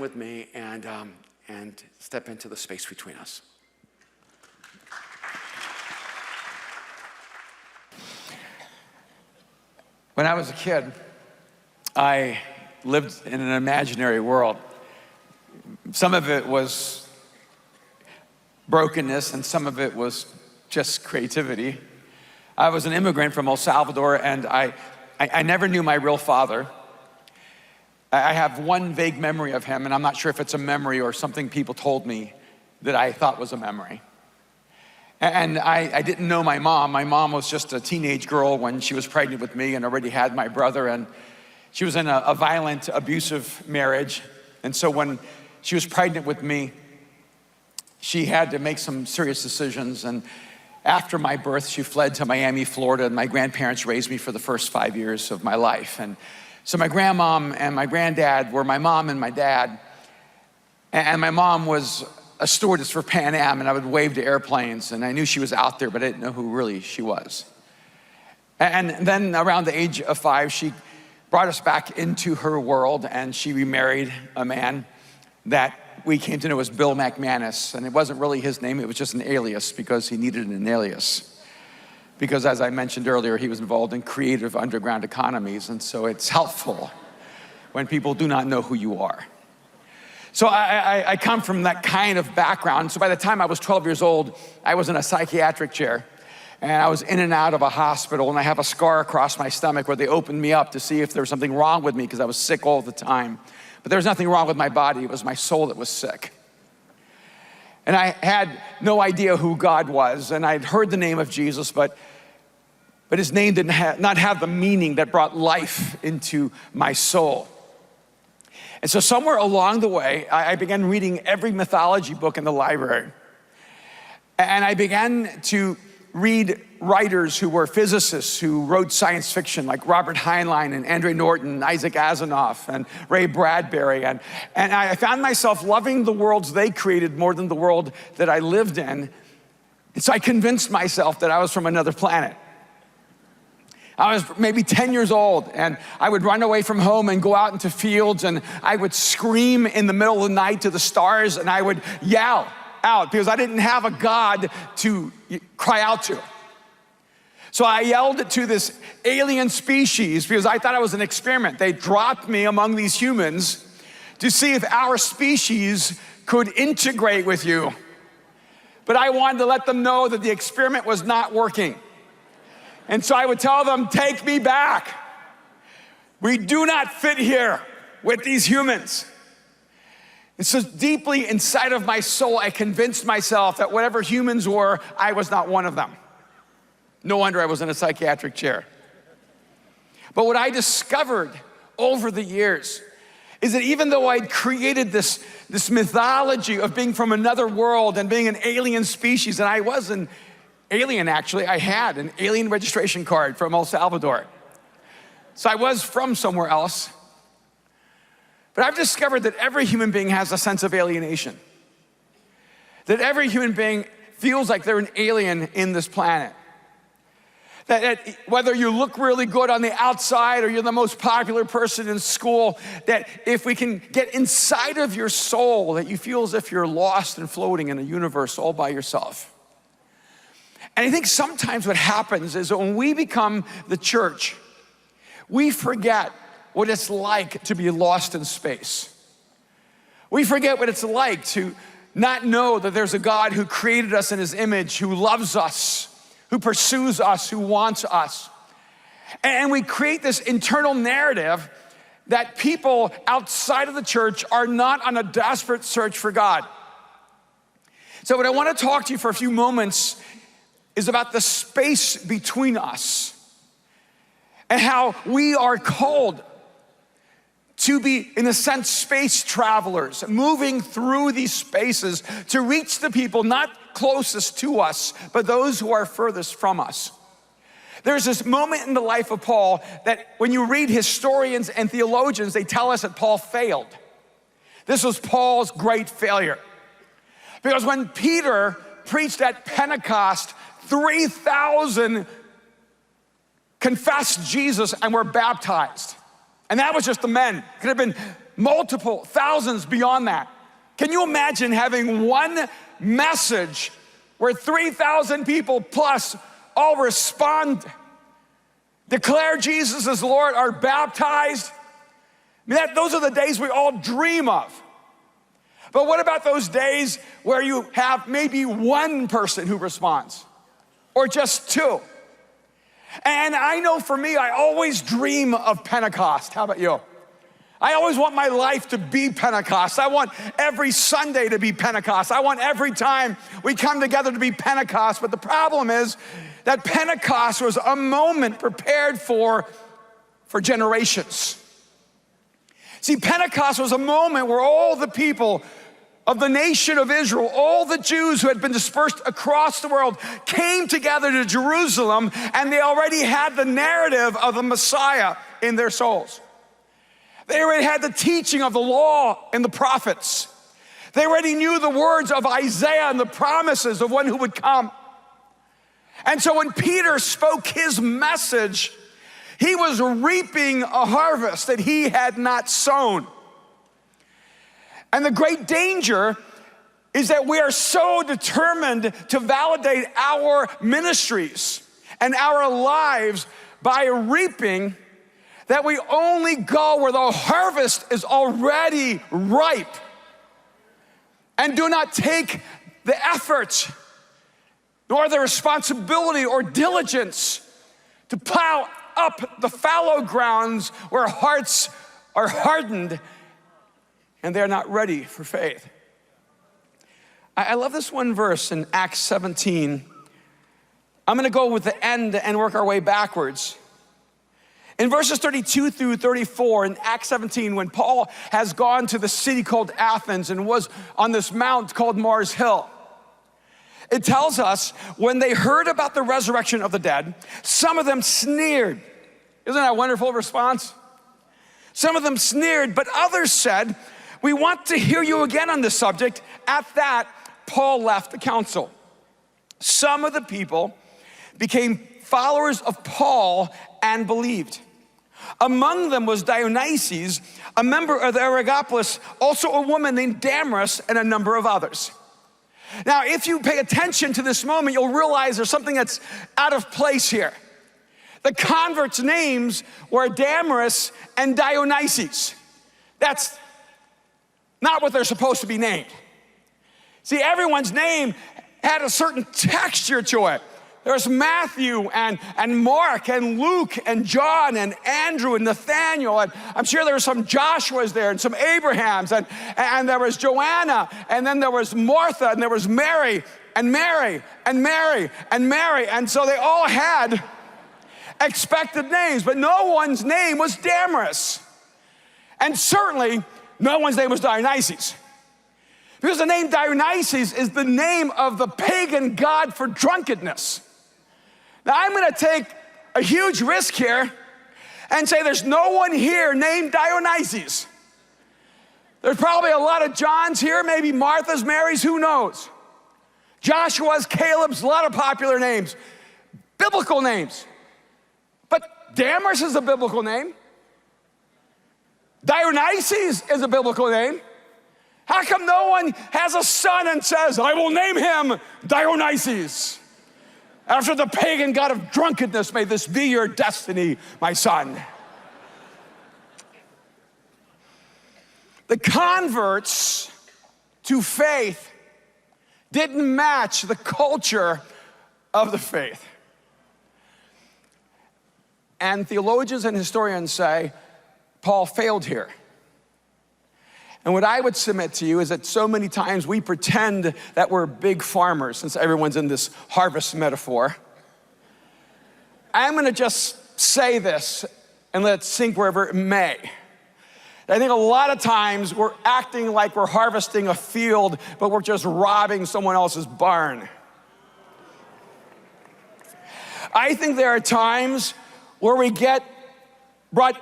with me and step into the space between us. When I was a kid, I lived in an imaginary world. Some of it was brokenness and some of it was just creativity. I was an immigrant from El Salvador, and I never knew my real father. I have one vague memory of him, and I'm not sure if it's a memory or something people told me that I thought was a memory. And I didn't know my mom. My mom was just a teenage girl when she was pregnant with me and already had my brother, and she was in a violent, abusive marriage. And so when she was pregnant with me, she had to make some serious decisions. And after my birth, she fled to Miami, Florida, and my grandparents raised me for the first 5 years of my life. And so my grandmom and my granddad were my mom and my dad. And my mom was a stewardess for Pan Am, and I would wave to airplanes, and I knew she was out there, but I didn't know who really she was. And then around the age of 5, she brought us back into her world, and she remarried a man that we came to know as Bill McManus. And it wasn't really his name, it was just an alias because he needed an alias. Because as I mentioned earlier, he was involved in creative underground economies, and so it's helpful when people do not know who you are. So I come from that kind of background. So by the time I was 12 years old, I was in a psychiatric chair, and I was in and out of a hospital, and I have a scar across my stomach where they opened me up to see if there was something wrong with me because I was sick all the time. But there was nothing wrong with my body, it was my soul that was sick. And I had no idea who God was, and I'd heard the name of Jesus, but his name did not have the meaning that brought life into my soul. And so somewhere along the way, I began reading every mythology book in the library. And I began to read writers who were physicists who wrote science fiction, like Robert Heinlein and Andre Norton, and Isaac Asimov and Ray Bradbury. And I found myself loving the worlds they created more than the world that I lived in. And so I convinced myself that I was from another planet. I was maybe 10 years old, and I would run away from home and go out into fields, and I would scream in the middle of the night to the stars, and I would yell out because I didn't have a God to cry out to. So I yelled to this alien species because I thought it was an experiment. They dropped me among these humans to see if our species could integrate with you. But I wanted to let them know that the experiment was not working. And so I would tell them, take me back. We do not fit here with these humans. And so deeply inside of my soul, I convinced myself that whatever humans were, I was not one of them. No wonder I was in a psychiatric chair. But what I discovered over the years is that even though I'd created this mythology of being from another world and being an alien species, and I was an alien actually, I had an alien registration card from El Salvador. So I was from somewhere else. But I've discovered that every human being has a sense of alienation. That every human being feels like they're an alien in this planet. That whether you look really good on the outside or you're the most popular person in school, that if we can get inside of your soul, that you feel as if you're lost and floating in a universe all by yourself. And I think sometimes what happens is that when we become the church, we forget what it's like to be lost in space. We forget what it's like to not know that there's a God who created us in his image, who loves us, who pursues us, who wants us. And we create this internal narrative that people outside of the church are not on a desperate search for God. So what I want to talk to you for a few moments is about the space between us and how we are called to be, in a sense, space travelers, moving through these spaces to reach the people not closest to us, but those who are furthest from us. There's this moment in the life of Paul that when you read historians and theologians, they tell us that Paul failed. This was Paul's great failure. Because when Peter preached at Pentecost, 3,000 confessed Jesus and were baptized. And that was just the men. It could have been multiple thousands beyond that. Can you imagine having one message where 3,000 people plus all respond, declare Jesus as Lord, are baptized? I mean, those are the days we all dream of. But what about those days where you have maybe one person who responds, or just two? And I know for me, I always dream of Pentecost. How about you? I always want my life to be Pentecost. I want every Sunday to be Pentecost. I want every time we come together to be Pentecost. But the problem is that Pentecost was a moment prepared for generations. See, Pentecost was a moment where all the people of the nation of Israel, all the Jews who had been dispersed across the world, came together to Jerusalem, and they already had the narrative of the Messiah in their souls. They already had the teaching of the law and the prophets. They already knew the words of Isaiah and the promises of one who would come. And so when Peter spoke his message, he was reaping a harvest that he had not sown. And the great danger is that we are so determined to validate our ministries and our lives by reaping that we only go where the harvest is already ripe and do not take the effort nor the responsibility or diligence to plow up the fallow grounds where hearts are hardened and they're not ready for faith. I love this one verse in Acts 17. I'm gonna go with the end and work our way backwards. In verses 32 through 34 in Acts 17, when Paul has gone to the city called Athens and was on this mount called Mars Hill, it tells us when they heard about the resurrection of the dead, some of them sneered. Isn't that a wonderful response? Some of them sneered, but others said, "We want to hear you again on this subject." At that, Paul left the council. Some of the people became followers of Paul and believed. Among them was Dionysius, a member of the Areopagus, also a woman named Damaris, and a number of others. Now, if you pay attention to this moment, you'll realize there's something that's out of place here. The converts' names were Damaris and Dionysius. That's not what they're supposed to be named. See, everyone's name had a certain texture to it. There's Matthew and Mark and Luke and John and Andrew and Nathaniel, and I'm sure there were some Joshuas there and some Abrahams, and there was Joanna, and then there was Martha, and there was Mary and Mary and Mary and Mary, and so they all had expected names, but no one's name was Damaris, and certainly no one's name was Dionysius. Because the name Dionysius is the name of the pagan god for drunkenness. Now, I'm gonna take a huge risk here and say there's no one here named Dionysius. There's probably a lot of Johns here, maybe Martha's, Mary's, who knows? Joshua's, Caleb's, a lot of popular names, biblical names. But Damaris is a biblical name. Dionysius is a biblical name. How come no one has a son and says, "I will name him Dionysius"? After the pagan god of drunkenness, may this be your destiny, my son. The converts to faith didn't match the culture of the faith. And theologians and historians say Paul failed here. And what I would submit to you is that so many times we pretend that we're big farmers, since everyone's in this harvest metaphor. I'm gonna just say this and let it sink wherever it may. I think a lot of times we're acting like we're harvesting a field, but we're just robbing someone else's barn. I think there are times where we get brought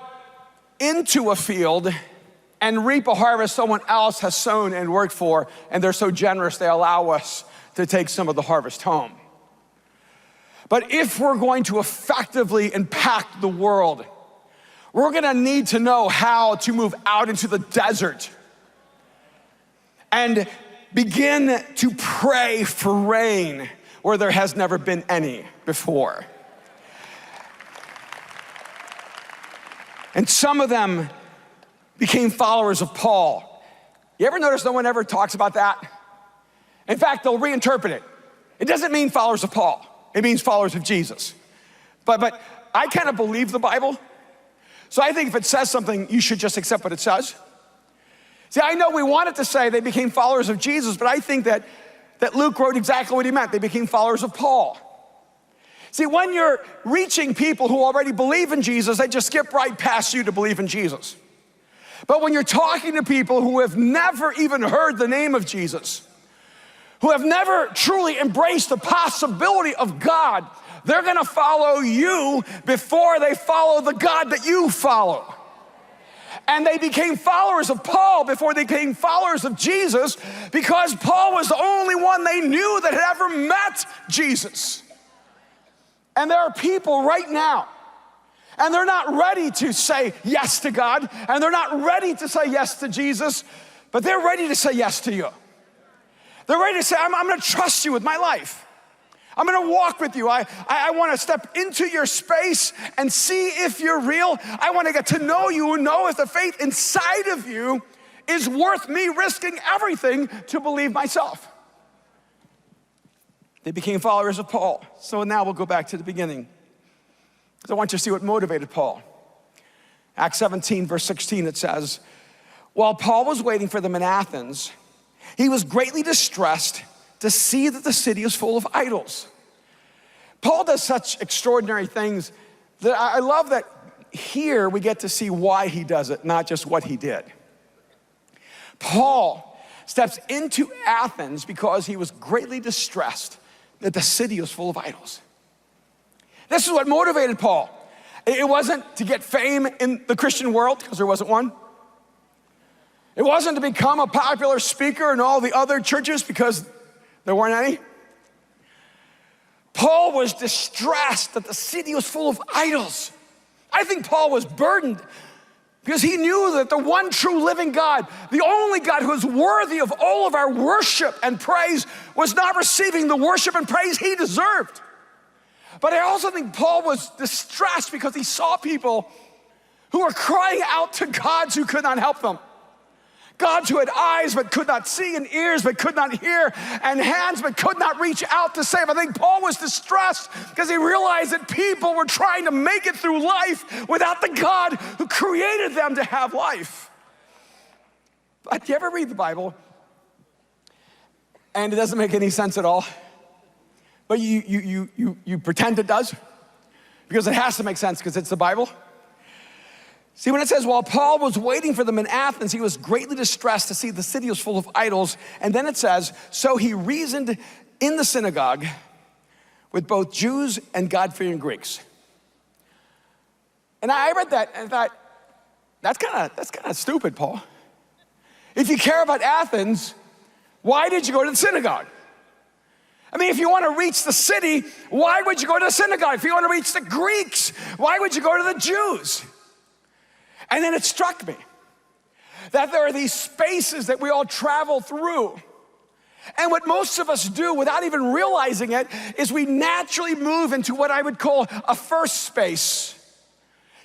into a field and reap a harvest someone else has sown and worked for, and they're so generous they allow us to take some of the harvest home. But if we're going to effectively impact the world, we're gonna need to know how to move out into the desert and begin to pray for rain where there has never been any before. And some of them became followers of Paul. You ever notice no one ever talks about that? In fact, they'll reinterpret it. It doesn't mean followers of Paul. It means followers of Jesus. But I kind of believe the Bible. So I think if it says something, you should just accept what it says. See, I know we wanted to say they became followers of Jesus, but I think that Luke wrote exactly what he meant. They became followers of Paul. See, when you're reaching people who already believe in Jesus, they just skip right past you to believe in Jesus. But when you're talking to people who have never even heard the name of Jesus, who have never truly embraced the possibility of God, they're gonna follow you before they follow the God that you follow. And they became followers of Paul before they became followers of Jesus, because Paul was the only one they knew that had ever met Jesus. And there are people right now, and they're not ready to say yes to God, and they're not ready to say yes to Jesus, but they're ready to say yes to you. They're ready to say, I'm gonna trust you with my life. I'm gonna walk with you. I wanna step into your space and see if you're real. I wanna get to know you and know if the faith inside of you is worth me risking everything to believe myself. They became followers of Paul. So now we'll go back to the beginning, because I want you to see what motivated Paul. Acts 17, verse 16, it says, while Paul was waiting for them in Athens, he was greatly distressed to see that the city is full of idols. Paul does such extraordinary things that I love that here we get to see why he does it, not just what he did. Paul steps into Athens because he was greatly distressed that the city was full of idols. This is what motivated Paul. It wasn't to get fame in the Christian world, because there wasn't one. It wasn't to become a popular speaker in all the other churches, because there weren't any. Paul was distressed that the city was full of idols. I think Paul was burdened because he knew that the one true living God, the only God who is worthy of all of our worship and praise, was not receiving the worship and praise he deserved. But I also think Paul was distressed because he saw people who were crying out to gods who could not help them. Gods who had eyes but could not see, and ears but could not hear, and hands but could not reach out to save. I think Paul was distressed because he realized that people were trying to make it through life without the God who created them to have life. But do you ever read the Bible and it doesn't make any sense at all, but you pretend it does? Because it has to make sense because it's the Bible. See, when it says, while Paul was waiting for them in Athens, he was greatly distressed to see the city was full of idols. And then it says, so he reasoned in the synagogue with both Jews and God-fearing Greeks. And I read that and thought, that's kind of stupid, Paul. If you care about Athens, why did you go to the synagogue? I mean, if you want to reach the city, why would you go to the synagogue? If you want to reach the Greeks, why would you go to the Jews? And then it struck me that there are these spaces that we all travel through. And what most of us do without even realizing it is we naturally move into what I would call a first space.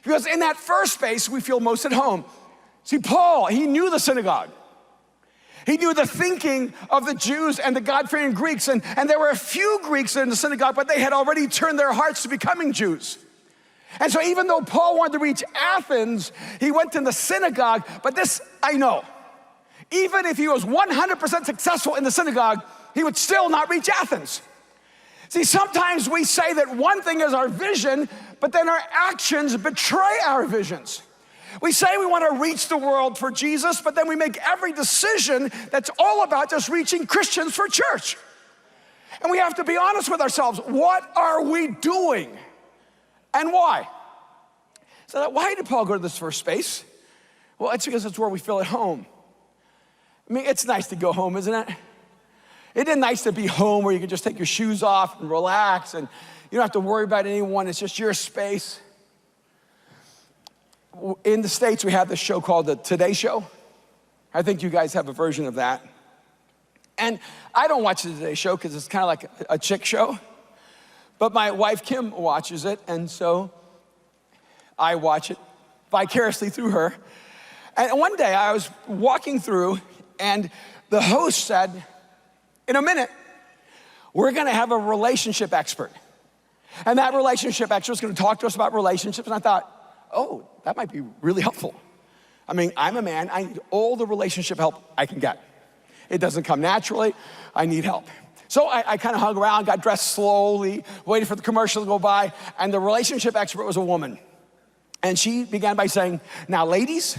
Because in that first space, we feel most at home. See, Paul, he knew the synagogue. He knew the thinking of the Jews and the God-fearing Greeks. And there were a few Greeks in the synagogue, but they had already turned their hearts to becoming Jews. And so even though Paul wanted to reach Athens, he went in the synagogue. But this, I know, even if he was 100% successful in the synagogue, he would still not reach Athens. See, sometimes we say that one thing is our vision, but then our actions betray our visions. We say we want to reach the world for Jesus, but then we make every decision that's all about just reaching Christians for church. And we have to be honest with ourselves. What are we doing? And why? So why did Paul go to this first space? Well, it's because it's where we feel at home. I mean, it's nice to go home, isn't it? Isn't it nice to be home where you can just take your shoes off and relax and you don't have to worry about anyone. It's just your space. in the States, we have this show called the Today Show. I think you guys have a version of that. And I don't watch the Today Show because it's kind of like a chick show. But my wife, Kim, watches it, and so I watch it vicariously through her. And one day I was walking through, and the host said, in a minute, we're gonna have a relationship expert. And that relationship expert is gonna talk to us about relationships. And I thought, oh, that might be really helpful. I mean, I'm a man, I need all the relationship help I can get. It doesn't come naturally, I need help. So I kind of hung around, got dressed slowly, waited for the commercial to go by, and the relationship expert was a woman. And she began by saying, now ladies,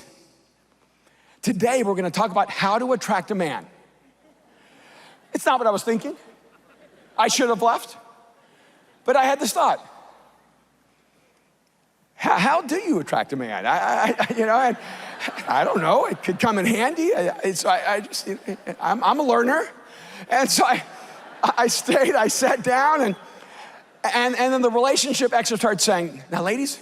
today we're gonna talk about how to attract a man. It's not what I was thinking. I should have left, but I had this thought. How do you attract a man? I don't know, it could come in handy. I'm a learner. And so I stayed, I sat down, and then the relationship expert started saying, now ladies,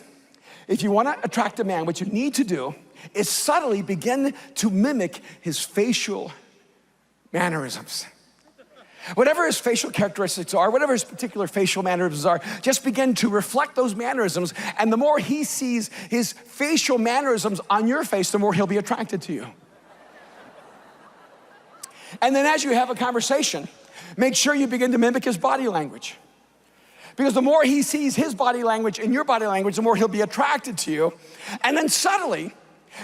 if you wanna attract a man, what you need to do is subtly begin to mimic his facial mannerisms. Whatever his facial characteristics are, whatever his particular facial mannerisms are, just begin to reflect those mannerisms, and the more he sees his facial mannerisms on your face, the more he'll be attracted to you. And then as you have a conversation, make sure you begin to mimic his body language. Because the more he sees his body language and your body language, the more he'll be attracted to you. And then subtly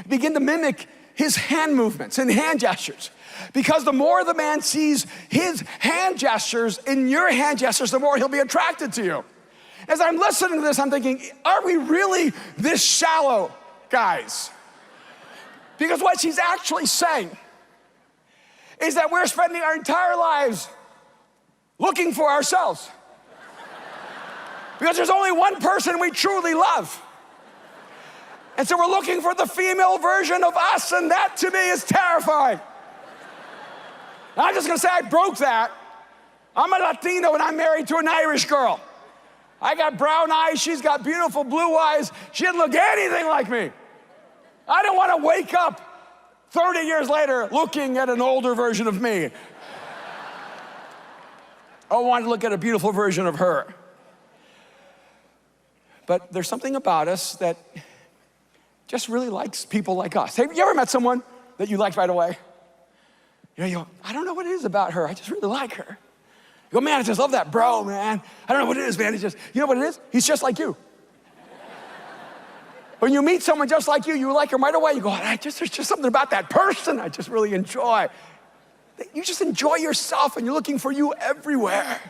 begin to mimic his hand movements and hand gestures. Because the more the man sees his hand gestures in your hand gestures, the more he'll be attracted to you. As I'm listening to this, I'm thinking, are we really this shallow, guys? Because what she's actually saying is that we're spending our entire lives looking for ourselves. Because there's only one person we truly love. And so we're looking for the female version of us, and that to me is terrifying. And I'm just gonna say I broke that. I'm a Latino and I'm married to an Irish girl. I got brown eyes, she's got beautiful blue eyes. She didn't look anything like me. I don't wanna wake up 30 years later looking at an older version of me. I want to look at a beautiful version of her. But there's something about us that just really likes people like us. Have you ever met someone that you liked right away? You go, I don't know what it is about her. I just really like her. You go, man, I just love that bro, man. I don't know what it is, man. It's just, you know what it is? He's just like you. When you meet someone just like you like him right away. You go, there's just something about that person I just really enjoy. You just enjoy yourself and you're looking for you everywhere.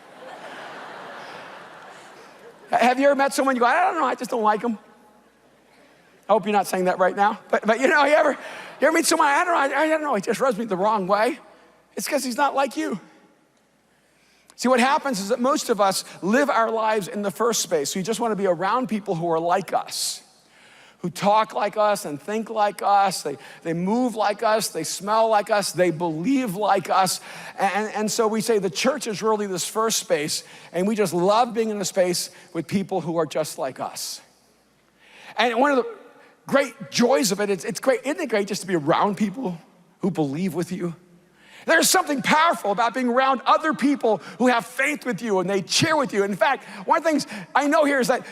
Have you ever met someone you go, I don't know, I just don't like them? I hope you're not saying that right now. But you know, you ever meet someone, I don't know, he just rubs me the wrong way? It's because he's not like you. See, what happens is that most of us live our lives in the first space. We just want to be around people who are like us, who talk like us and think like us, they move like us, they smell like us, they believe like us. And so we say the church is really this first space, and we just love being in a space with people who are just like us. And one of the great joys of it, it's great, isn't it great just to be around people who believe with you? There's something powerful about being around other people who have faith with you and they cheer with you. In fact, one of the things I know here is that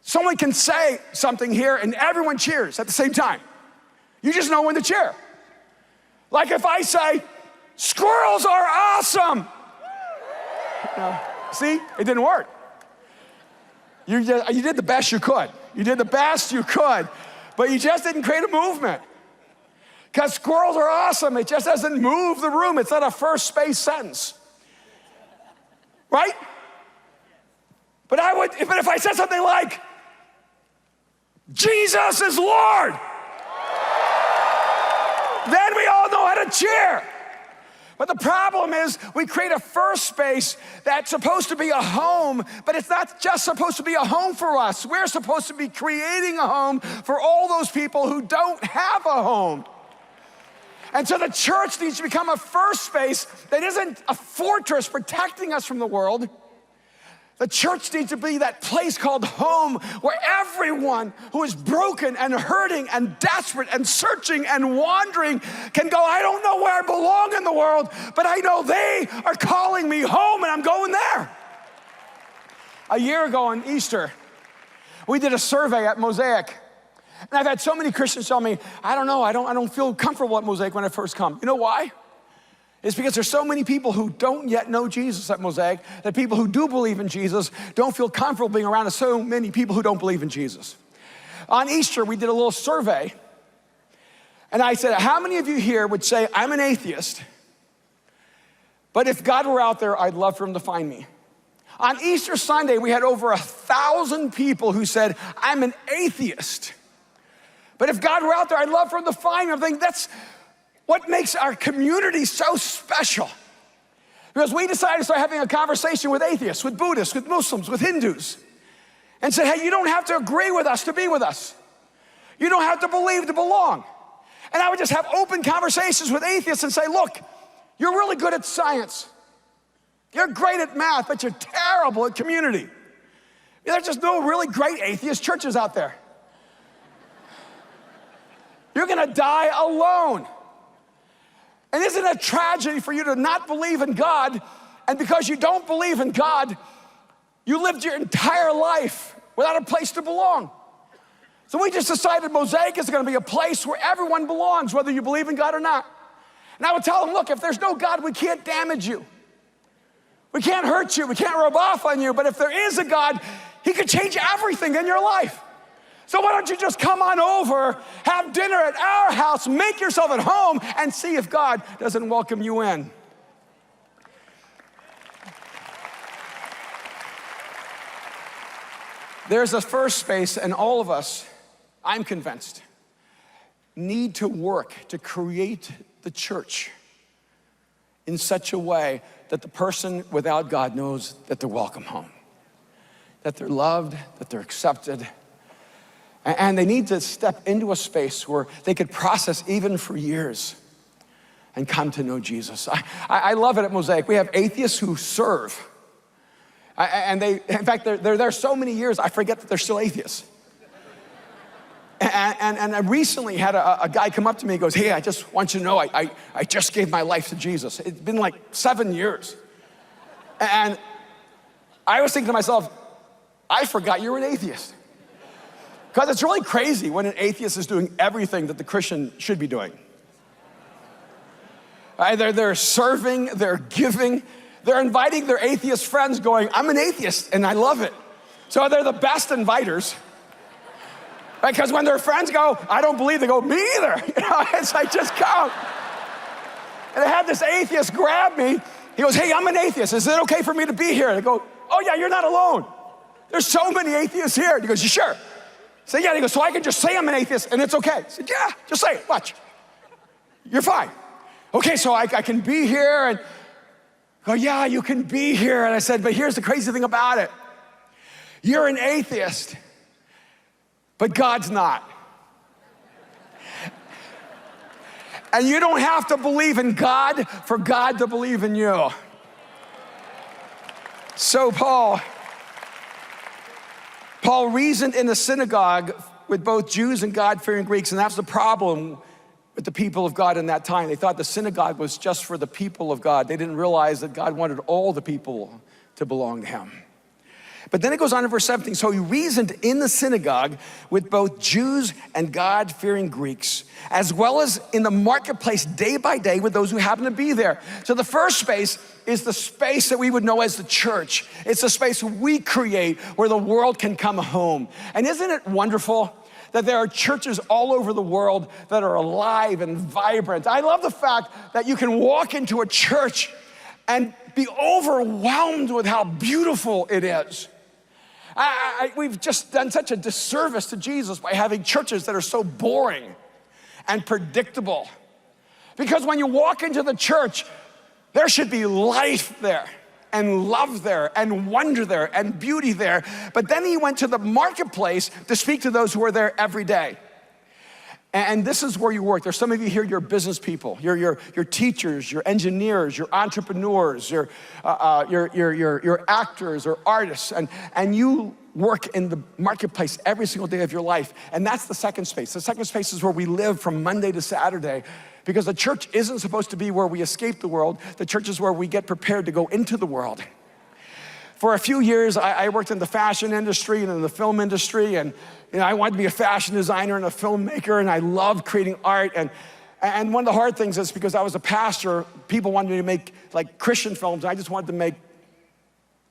someone can say something here and everyone cheers at the same time. You just know when to cheer. Like if I say, squirrels are awesome. See, it didn't work. You did the best you could. You did the best you could, but you just didn't create a movement. Because squirrels are awesome. It just doesn't move the room. It's not a first space sentence. Right? But if I said something like, Jesus is Lord, then we all know how to cheer. But the problem is we create a first space that's supposed to be a home, but it's not just supposed to be a home for us. We're supposed to be creating a home for all those people who don't have a home. And so the church needs to become a first space that isn't a fortress protecting us from the world, The church needs to be that place called home where everyone who is broken and hurting and desperate and searching and wandering can go, I don't know where I belong in the world, but I know they are calling me home and I'm going there. A year ago on Easter, we did a survey at Mosaic. And I've had so many Christians tell me, I don't know, I don't feel comfortable at Mosaic when I first come. You know why? It's because there's so many people who don't yet know Jesus at Mosaic, that people who do believe in Jesus don't feel comfortable being around so many people who don't believe in Jesus. On Easter, we did a little survey, and I said, how many of you here would say, I'm an atheist, but if God were out there, I'd love for him to find me? On Easter Sunday, we had over 1,000 people who said, I'm an atheist, but if God were out there, I'd love for him to find me. I'm thinking, that's what makes our community so special. Because we decided to start having a conversation with atheists, with Buddhists, with Muslims, with Hindus, and said, hey, you don't have to agree with us to be with us. You don't have to believe to belong. And I would just have open conversations with atheists and say, look, you're really good at science. You're great at math, but you're terrible at community. There's just no really great atheist churches out there. You're gonna die alone. And isn't it a tragedy for you to not believe in God, and because you don't believe in God, you lived your entire life without a place to belong? So we just decided Mosaic is gonna be a place where everyone belongs, whether you believe in God or not. And I would tell them, look, if there's no God, we can't damage you. We can't hurt you, we can't rub off on you, but if there is a God, he could change everything in your life. So why don't you just come on over, have dinner at our house, make yourself at home, and see if God doesn't welcome you in. There's a first space, and all of us, I'm convinced, need to work to create the church in such a way that the person without God knows that they're welcome home, that they're loved, that they're accepted. And they need to step into a space where they could process even for years and come to know Jesus. I love it at Mosaic. We have atheists who serve. And in fact, they're there so many years, I forget that they're still atheists. And I recently had a guy come up to me and goes, hey, I just want you to know, I just gave my life to Jesus. It's been like 7 years. And I was thinking to myself, I forgot you were an atheist. Because it's really crazy when an atheist is doing everything that the Christian should be doing. They're serving, they're giving, they're inviting their atheist friends going, I'm an atheist and I love it. So they're the best inviters. Because when their friends go, I don't believe, they go, me either. It's like, just come. And I had this atheist grab me. He goes, hey, I'm an atheist. Is it okay for me to be here? And I go, oh yeah, you're not alone. There's so many atheists here. And he goes, you sure? I said, yeah. And he goes, so I can just say I'm an atheist and it's okay? I said, yeah, just say it, watch. You're fine. Okay, so I can be here and go, yeah, you can be here. And I said, but here's the crazy thing about it. You're an atheist, but God's not. And you don't have to believe in God for God to believe in you. So Paul reasoned in the synagogue with both Jews and God-fearing Greeks, and that's the problem with the people of God in that time. They thought the synagogue was just for the people of God. They didn't realize that God wanted all the people to belong to him. But then it goes on in verse 17. So he reasoned in the synagogue with both Jews and God-fearing Greeks, as well as in the marketplace day by day with those who happen to be there. So the first space is the space that we would know as the church. It's the space we create where the world can come home. And isn't it wonderful that there are churches all over the world that are alive and vibrant? I love the fact that you can walk into a church and be overwhelmed with how beautiful it is. We've just done such a disservice to Jesus by having churches that are so boring and predictable. Because when you walk into the church, there should be life there, and love there, and wonder there, and beauty there. But then he went to the marketplace to speak to those who were there every day. And this is where you work. There's some of you here, you're business people. You're teachers, you're engineers, you're entrepreneurs, you're actors or artists. And you work in the marketplace every single day of your life. And that's the second space. The second space is where we live from Monday to Saturday, because the church isn't supposed to be where we escape the world. The church is where we get prepared to go into the world. For a few years, I worked in the fashion industry and in the film industry, and I wanted to be a fashion designer and a filmmaker, and I loved creating art. And one of the hard things is, because I was a pastor, people wanted me to make like Christian films, and I just wanted to make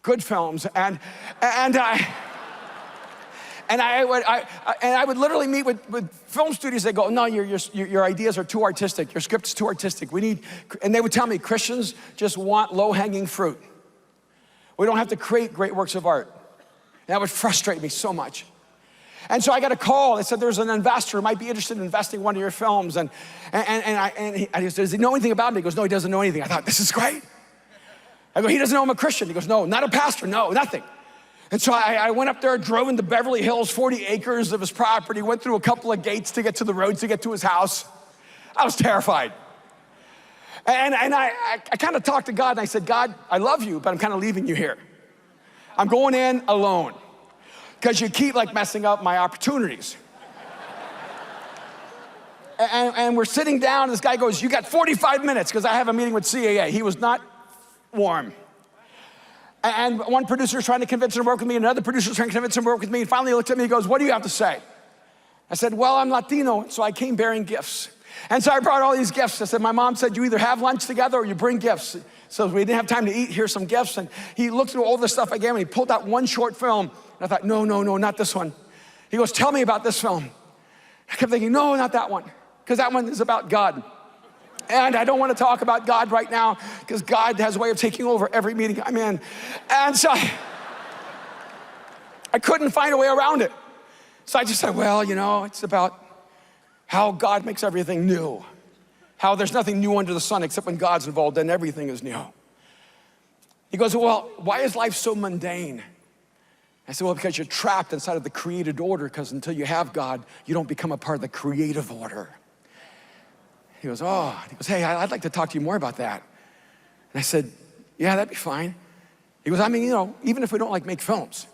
good films. And I would literally meet with film studios. They go, no, your ideas are too artistic. Your script's too artistic. And they would tell me, Christians just want low-hanging fruit. We don't have to create great works of art. That would frustrate me so much. And so I got a call that said there's an investor who might be interested in investing in one of your films. And I said, does he know anything about me? He goes, no, he doesn't know anything. I thought, this is great. I go, he doesn't know I'm a Christian. He goes, no, not a pastor, no, nothing. And so I went up there, drove into Beverly Hills, 40 acres of his property, went through a couple of gates to get to the roads to get to his house. I was terrified. And I kind of talked to God, and I said, God, I love you, but I'm kind of leaving you here. I'm going in alone, because you keep like messing up my opportunities. And we're sitting down, and this guy goes, you got 45 minutes, because I have a meeting with CAA. He was not warm. And one producer was trying to convince him to work with me, and another producer was trying to convince him to work with me, and finally he looked at me and goes, what do you have to say? I said, well, I'm Latino, so I came bearing gifts. And so I brought all these gifts. I said, my mom said, you either have lunch together or you bring gifts. So we didn't have time to eat, here's some gifts. And he looked through all the stuff I gave him, and he pulled out one short film. And I thought, no, not this one. He goes, tell me about this film. I kept thinking, no, not that one, because that one is about God. And I don't want to talk about God right now, because God has a way of taking over every meeting I'm in. And so I couldn't find a way around it. So I just said, well, it's about how God makes everything new. How there's nothing new under the sun except when God's involved, then everything is new. He goes, well, why is life so mundane? I said, well, because you're trapped inside of the created order, because until you have God, you don't become a part of the creative order. He goes, hey, I'd like to talk to you more about that. And I said, yeah, that'd be fine. He goes, even if we don't make films,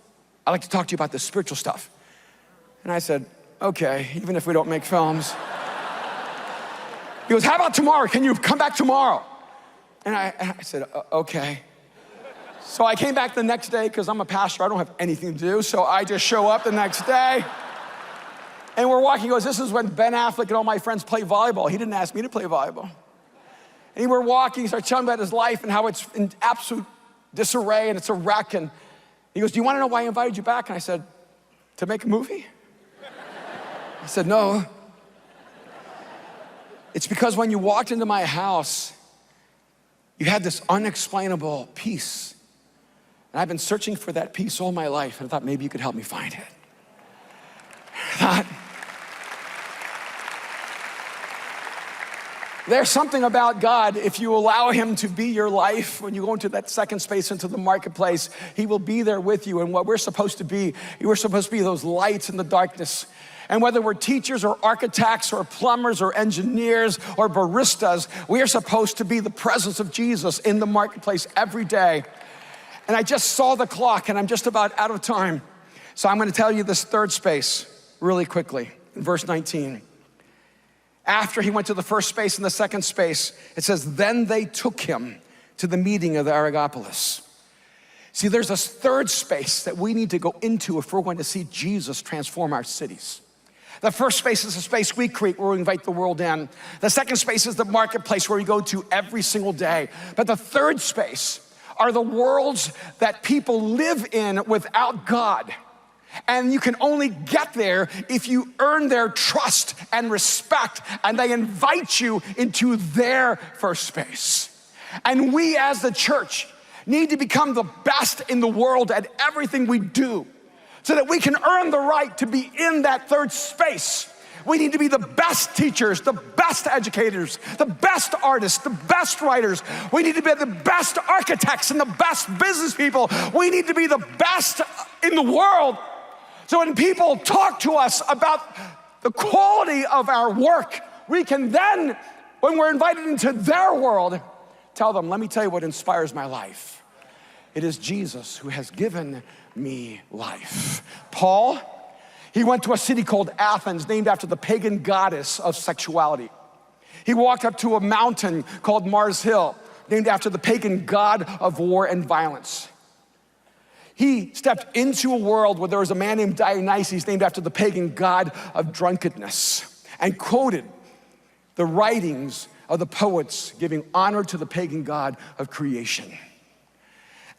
I'd like to talk to you about the spiritual stuff. And I said, okay, even if we don't make films. He goes, how about tomorrow? Can you come back tomorrow? And I said, okay. So I came back the next day, because I'm a pastor, I don't have anything to do, so I just show up the next day. And we're walking. He goes, this is when Ben Affleck and all my friends play volleyball. He didn't ask me to play volleyball. And we're walking, he starts telling me about his life and how it's in absolute disarray and it's a wreck. And he goes, do you want to know why I invited you back? And I said, to make a movie? I said, no. It's because when you walked into my house, you had this unexplainable peace. And I've been searching for that peace all my life, and I thought maybe you could help me find it. I thought, there's something about God, if you allow him to be your life, when you go into that second space, into the marketplace, he will be there with you. And what we're supposed to be, we're supposed to be those lights in the darkness. And whether we're teachers or architects or plumbers or engineers or baristas, we are supposed to be the presence of Jesus in the marketplace every day. And I just saw the clock, and I'm just about out of time. So I'm gonna tell you this third space really quickly, in verse 19. After he went to the first space and the second space, it says, then they took him to the meeting of the Areopagus. See, there's this third space that we need to go into if we're going to see Jesus transform our cities. The first space is the space we create, where we invite the world in. The second space is the marketplace, where we go to every single day. But the third space are the worlds that people live in without God. And you can only get there if you earn their trust and respect, and they invite you into their first space. And we as the church need to become the best in the world at everything we do, so that we can earn the right to be in that third space. We need to be the best teachers, the best educators, the best artists, the best writers. We need to be the best architects and the best business people. We need to be the best in the world. So when people talk to us about the quality of our work, we can then, when we're invited into their world, tell them, let me tell you what inspires my life. It is Jesus who has given me life. Paul, he went to a city called Athens, named after the pagan goddess of sexuality. He walked up to a mountain called Mars Hill, named after the pagan god of war and violence. He stepped into a world where there was a man named Dionysus, named after the pagan god of drunkenness, and quoted the writings of the poets giving honor to the pagan god of creation.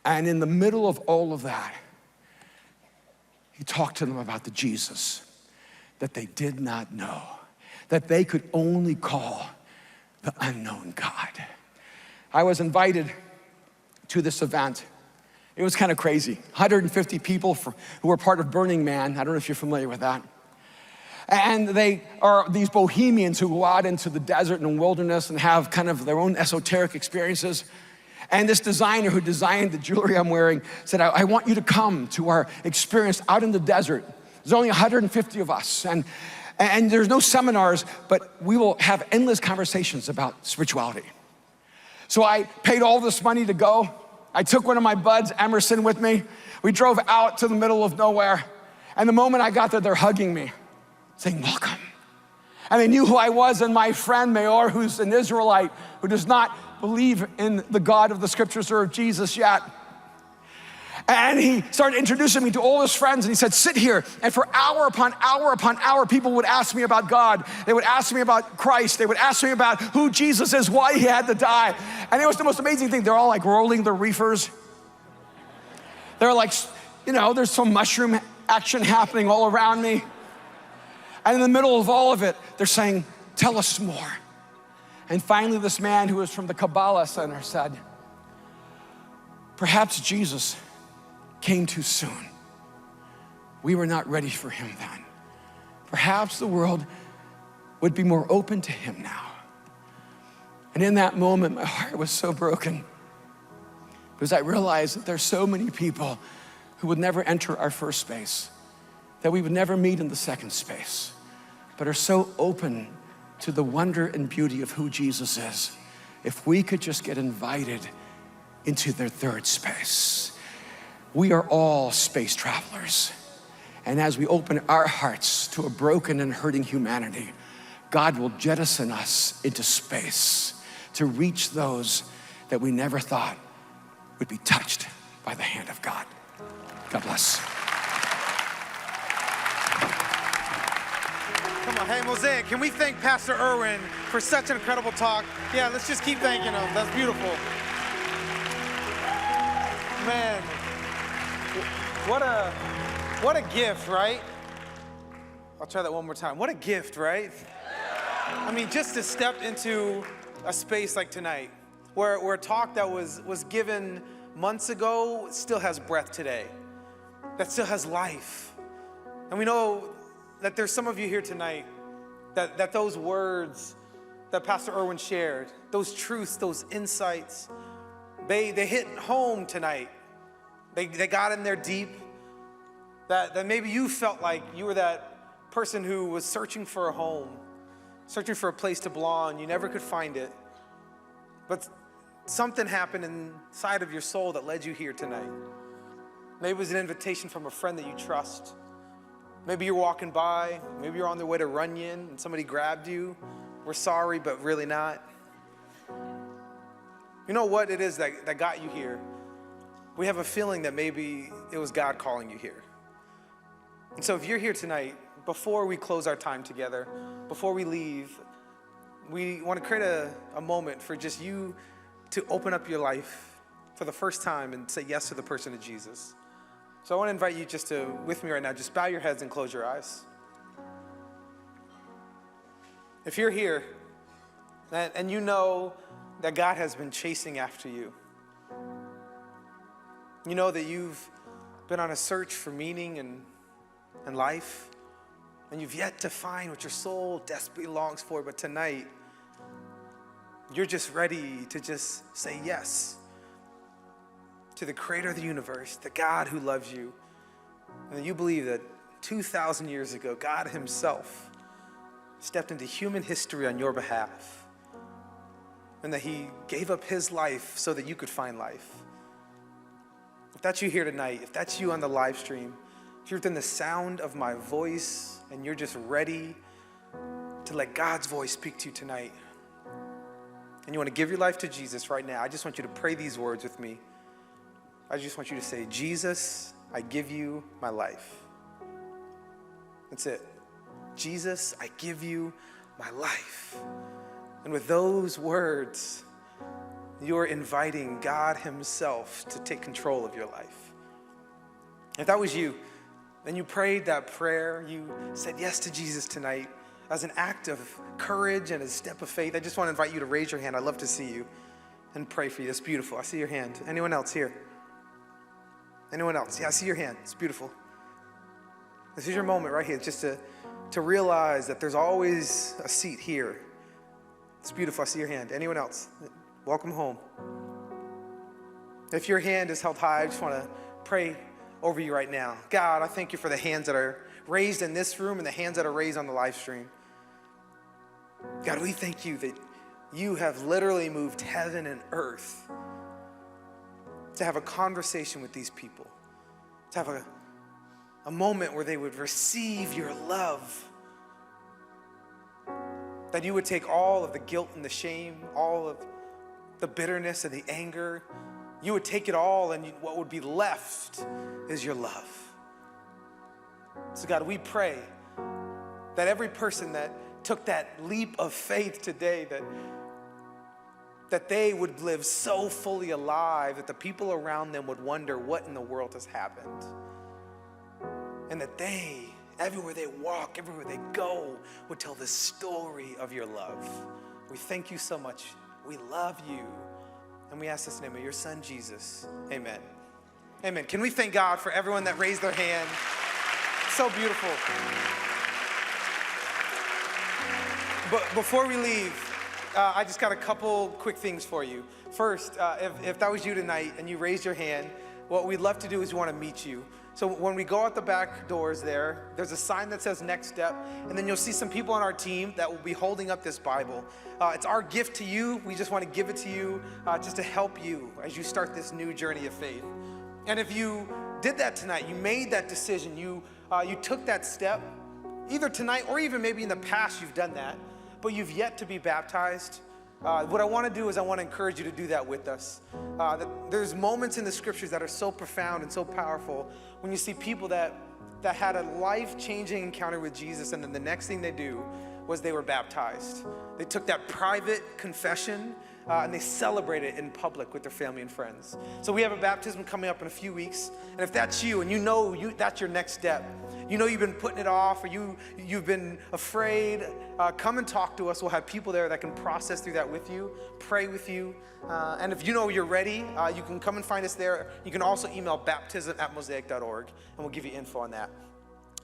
And in the middle of all of that, he talked to them about the Jesus that they did not know, that they could only call the unknown God. I was invited to this event. It was kind of crazy. 150 people who were part of Burning Man. I don't know if you're familiar with that. And they are these bohemians who go out into the desert and wilderness and have kind of their own esoteric experiences. And this designer who designed the jewelry I'm wearing said, I want you to come to our experience out in the desert. There's only 150 of us. And there's no seminars, but we will have endless conversations about spirituality. So I paid all this money to go. I took one of my buds, Emerson, with me. We drove out to the middle of nowhere. And the moment I got there, they're hugging me, saying, welcome. And they knew who I was, and my friend Mayor, who's an Israelite, who does not believe in the God of the scriptures or of Jesus yet. And he started introducing me to all his friends, and he said, sit here. And for hour upon hour upon hour, people would ask me about God. They would ask me about Christ. They would ask me about who Jesus is, why he had to die. And it was the most amazing thing. They're all like rolling their reefers. They're like, there's some mushroom action happening all around me. And in the middle of all of it, they're saying, tell us more. And finally, this man who was from the Kabbalah Center said, perhaps Jesus came too soon. We were not ready for him then. Perhaps the world would be more open to him now. And in that moment, my heart was so broken because I realized that there's so many people who would never enter our first space, that we would never meet in the second space, but are so open to the wonder and beauty of who Jesus is. If we could just get invited into their third space. We are all space travelers. And as we open our hearts to a broken and hurting humanity, God will jettison us into space to reach those that we never thought would be touched by the hand of God. God bless. Come on, hey, Mosaic, can we thank Pastor Erwin for such an incredible talk? Yeah, let's just keep thanking him. That's beautiful. Man, what a gift, right? I'll try that one more time. What a gift, right? I mean, just to step into a space like tonight, where a talk that was given months ago still has breath today, that still has life. And we know that there's some of you here tonight that those words that Pastor Erwin shared, those truths, those insights, they hit home tonight. They got in there deep, that maybe you felt like you were that person who was searching for a home, searching for a place to belong. You never could find it. But something happened inside of your soul that led you here tonight. Maybe it was an invitation from a friend that you trust. Maybe you're walking by, maybe you're on the way to Runyon and somebody grabbed you. We're sorry, but really not. You know what it is that got you here? We have a feeling that maybe it was God calling you here. And so if you're here tonight, before we close our time together, before we leave, we want to create a moment for just you to open up your life for the first time and say yes to the person of Jesus. So I want to invite you just to, with me right now, just bow your heads and close your eyes. If you're here and you know that God has been chasing after you, you know that you've been on a search for meaning and life, and you've yet to find what your soul desperately longs for, but tonight, you're just ready to just say yes to the creator of the universe, the God who loves you, and that you believe that 2,000 years ago, God himself stepped into human history on your behalf, and that he gave up his life so that you could find life. If that's you here tonight, if that's you on the live stream, if you're within the sound of my voice and you're just ready to let God's voice speak to you tonight, and you want to give your life to Jesus right now, I just want you to pray these words with me. I just want you to say, Jesus, I give you my life. That's it. Jesus, I give you my life. And with those words, you're inviting God himself to take control of your life. If that was you, and you prayed that prayer, you said yes to Jesus tonight as an act of courage and a step of faith, I just want to invite you to raise your hand. I'd love to see you and pray for you. It's beautiful. I see your hand. Anyone else here? Anyone else? Yeah, I see your hand. It's beautiful. This is your moment right here, just to realize that there's always a seat here. It's beautiful. I see your hand. Anyone else? Welcome home. If your hand is held high, I just want to pray over you right now. God, I thank you for the hands that are raised in this room and the hands that are raised on the live stream. God, we thank you that you have literally moved heaven and earth to have a conversation with these people, to have a moment where they would receive your love, that you would take all of the guilt and the shame, all of the bitterness and the anger, you would take it all, and what would be left is your love. So God, we pray that every person that took that leap of faith today, that they would live so fully alive that the people around them would wonder what in the world has happened. And that they, everywhere they walk, everywhere they go, would tell the story of your love. We thank you so much. We love you. And we ask this in the name of your son, Jesus. Amen. Amen. Can we thank God for everyone that raised their hand? So beautiful. But before we leave, I just got a couple quick things for you. First, if that was you tonight and you raised your hand, what we'd love to do is we want to meet you. So when we go out the back doors there's a sign that says Next Step, and then you'll see some people on our team that will be holding up this Bible. It's our gift to you. We just want to give it to you just to help you as you start this new journey of faith. And if you did that tonight, you made that decision, you took that step, either tonight or even maybe in the past you've done that, but you've yet to be baptized, what I want to do is I want to encourage you to do that with us. There's moments in the scriptures that are so profound and so powerful when you see people that had a life-changing encounter with Jesus, and then the next thing they do was they were baptized. They took that private confession and they celebrate it in public with their family and friends. So we have a baptism coming up in a few weeks, and if that's you and you know that's your next step, you know you've been putting it off or you've been afraid, come and talk to us. We'll have people there that can process through that with you, pray with you, and if you know you're ready, you can come and find us there. You can also email baptism@mosaic.org, and we'll give you info on that.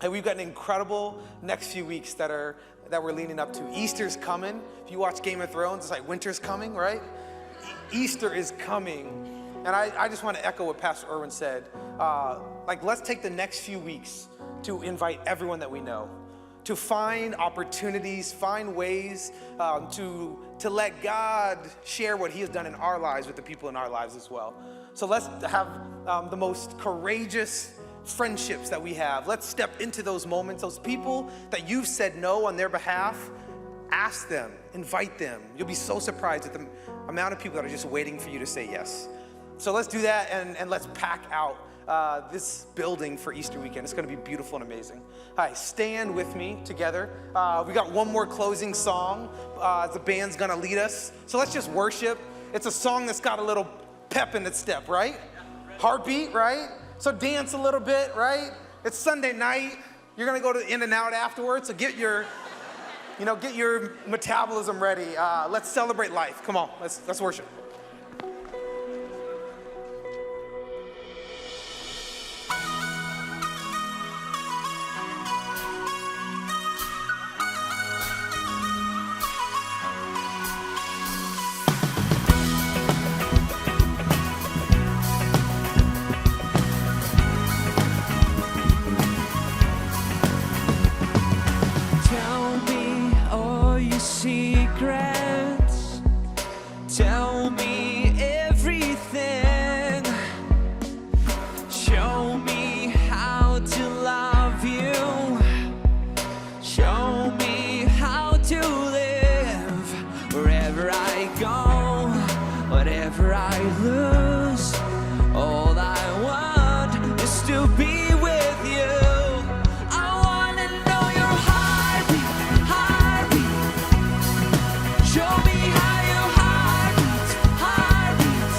And we've got an incredible next few weeks that we're leaning up to. Easter's coming. If you watch Game of Thrones, it's like winter's coming, right? Easter is coming. And I just want to echo what Pastor Erwin said. Let's take the next few weeks to invite everyone that we know, to find opportunities, find ways to let God share what he has done in our lives with the people in our lives as well. So let's have the most courageous friendships that we have. Let's step into those moments. Those people that you've said no on their behalf, ask them, invite them. You'll be so surprised at the amount of people that are just waiting for you to say yes. So let's do that, and let's pack out this building for Easter weekend. It's going to be beautiful and amazing. Hi, stand with me together. We got one more closing song. The band's going to lead us. So let's just worship. It's a song that's got a little pep in its step, right? Heartbeat, right? So dance a little bit, right? It's Sunday night. You're gonna go to In-N-Out afterwards, so get your metabolism ready. Let's celebrate life. Come on, let's worship. lose. All I want is to be with you. I wanna know your heartbeat, heartbeat. Show me how your heart beats, heart beats.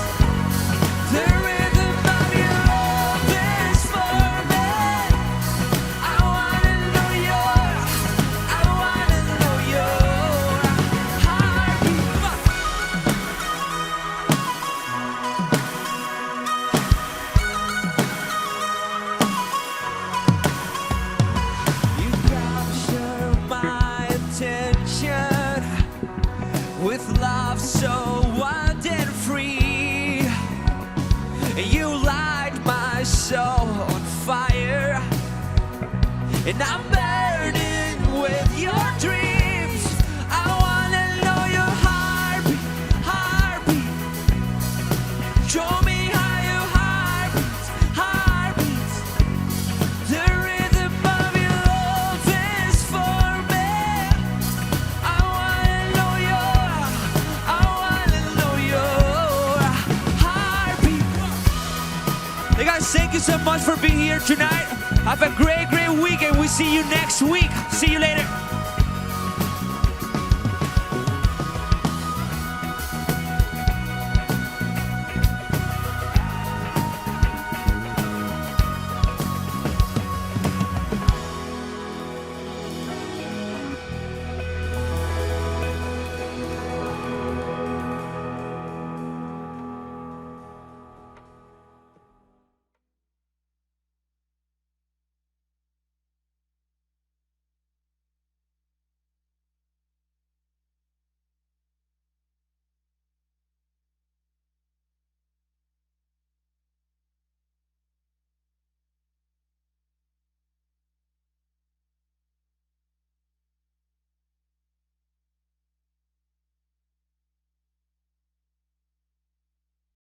The rhythm of your love is for me. I wanna know your heartbeat. You capture my attention with love so wild and free. You light my soul on fire, and I'm burning with your dreams. I wanna know your heartbeat, heartbeat. Show me how your heart beats, heart beats. The rhythm of your love is for me. I wanna know your heartbeat. Hey guys, thank you so much for being here tonight. Have a great week, and we see you next week. See you later.